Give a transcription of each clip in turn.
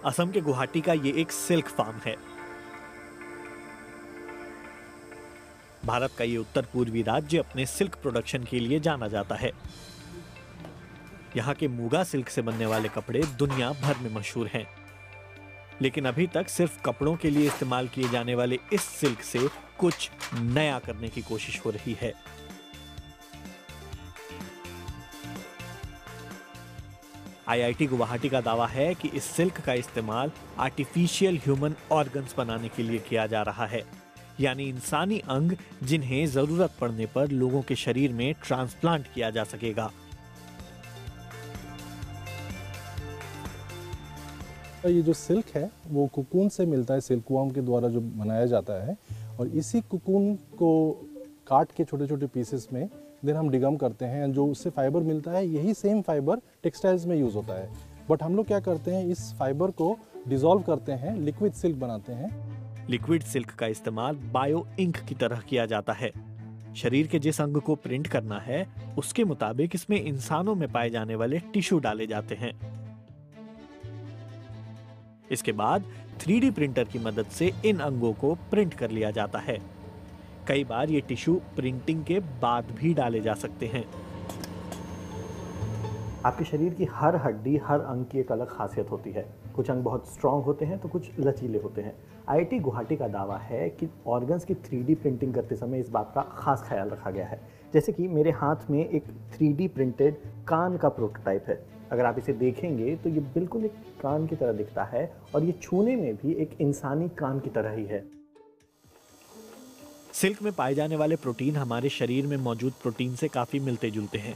असम के गुवाहाटी का ये एक सिल्क फार्म है। भारत का ये उत्तर पूर्वी राज्य अपने सिल्क प्रोडक्शन के लिए जाना जाता है। यहाँ के मूगा सिल्क से बनने वाले कपड़े दुनिया भर में मशहूर हैं। लेकिन अभी तक सिर्फ कपड़ों के लिए इस्तेमाल किए जाने वाले इस सिल्क से कुछ नया करने की कोशिश हो रही है। आईआईटी गुवाहाटी का दावा है कि इस सिल्क का इस्तेमाल आर्टिफिशियल ह्यूमन ऑर्गन्स बनाने के लिए किया जा रहा है, यानी इंसानी अंग जिन्हें जरूरत पड़ने पर लोगों के शरीर में ट्रांसप्लांट किया जा सकेगा। ये जो सिल्क है वो कोकून से मिलता है, सिल्कवर्म के द्वारा जो बनाया जाता है, और इसी कोकून को काट के छोटे छोटे पीसेस में देन हम डिगम करते हैं, जो उससे फाइबर मिलता है यही सेम फाइबर टेक्सटाइल्स में यूज़ होता है। बट हम लोग क्या करते हैं, इस फाइबर को डिसॉल्व करते हैं, लिक्विड सिल्क बनाते हैं। लिक्विड सिल्क का इस्तेमाल बायो इंक की तरह किया जाता है। शरीर के जिस अंग को प्रिंट करना है उसके मुताबिक इसमें इंसानों में पाए जाने वाले टिश्यू डाले जाते हैं। इसके बाद 3D प्रिंटर की मदद से इन अंगों को प्रिंट कर लिया जाता है। कई बार ये टिश्यू प्रिंटिंग के बाद भी डाले जा सकते हैं। आपके शरीर की हर हड्डी, हर अंग की एक अलग खासियत होती है। कुछ अंग बहुत स्ट्रांग होते हैं तो कुछ लचीले होते हैं। आईआईटी गुवाहाटी का दावा है कि ऑर्गन्स की 3D प्रिंटिंग करते समय इस बात का खास ख्याल रखा गया है। जैसे कि मेरे हाथ में एक 3D प्रिंटेड कान का प्रोटोटाइप है। अगर आप इसे देखेंगे तो ये बिल्कुल एक कान की तरह दिखता है और ये छूने में भी एक इंसानी कान की तरह ही है। सिल्क में पाए जाने वाले प्रोटीन हमारे शरीर में मौजूद प्रोटीन से काफी मिलते जुलते हैं।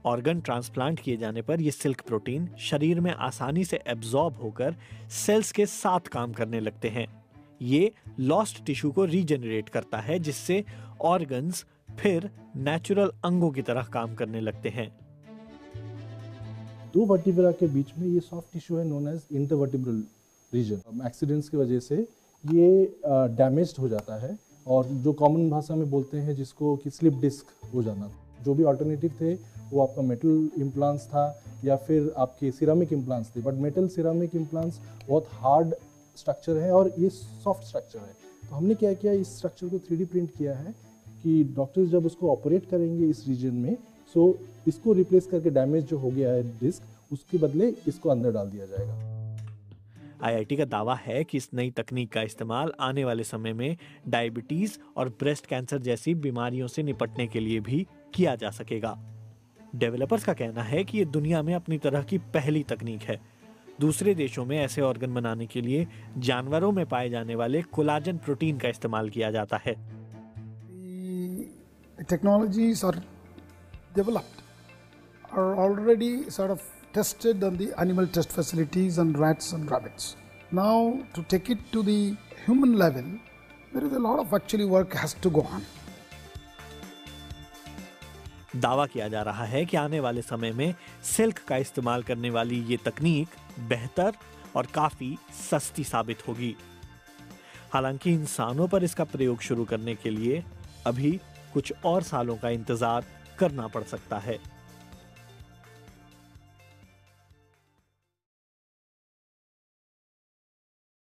ऑर्गन ट्रांसप्लांट किए जाने पर ये सिल्क प्रोटीन शरीर में आसानी से एब्जॉर्ब होकर सेल्स के साथ काम करने लगते हैं। ये लॉस्ट टिश्यू को रीजनरेट करता है, जिससे ऑर्गन्स फिर नेचुरल अंगों की तरह काम करने लगते हैं। दो वर्टिब्रा के बीच में ये सॉफ्ट टिश्यू है known as intervertebral region. Accidents की वजह से ये डैमेज्ड हो जाता है, और जो कॉमन भाषा में बोलते हैं जिसको कि स्लिप डिस्क हो जाना। जो भी अल्टरनेटिव थे वो आपका मेटल इम्प्लांट्स था या फिर आपके सिरामिक इम्प्लांट्स थे, बट मेटल सिरामिक इम्प्लांट्स बहुत हार्ड स्ट्रक्चर है और ये सॉफ्ट स्ट्रक्चर है। तो हमने क्या किया, इस स्ट्रक्चर को 3D प्रिंट किया है कि डॉक्टर्स जब उसको ऑपरेट करेंगे इस रीजन में, सो इसको रिप्लेस करके डैमेज जो हो गया है डिस्क, उसके बदले इसको अंदर डाल दिया जाएगा। आईआईटी का दावा है कि इस नई तकनीक का इस्तेमाल आने वाले समय में डायबिटीज और ब्रेस्ट कैंसर जैसी बीमारियों से निपटने के लिए भी किया जा सकेगा। डेवलपर्स का कहना है कि ये दुनिया में अपनी तरह की पहली तकनीक है। दूसरे देशों में ऐसे ऑर्गन बनाने के लिए जानवरों में पाए जाने वाले कोलाजन प्रोटीन का इस्तेमाल किया जाता है। Technologies are developed, are already sort of tested on the animal test facilities on rats and rabbits. Now to take it to the human level, there is a lot of actually work has to go on. दावा किया जा रहा है कि आने वाले समय में सिल्क का इस्तेमाल करने वाली ये तकनीक बेहतर और काफी सस्ती साबित होगी। हालांकि इंसानों पर इसका प्रयोग शुरू करने के लिए अभी कुछ और सालों का इंतजार करना पड़ सकता है।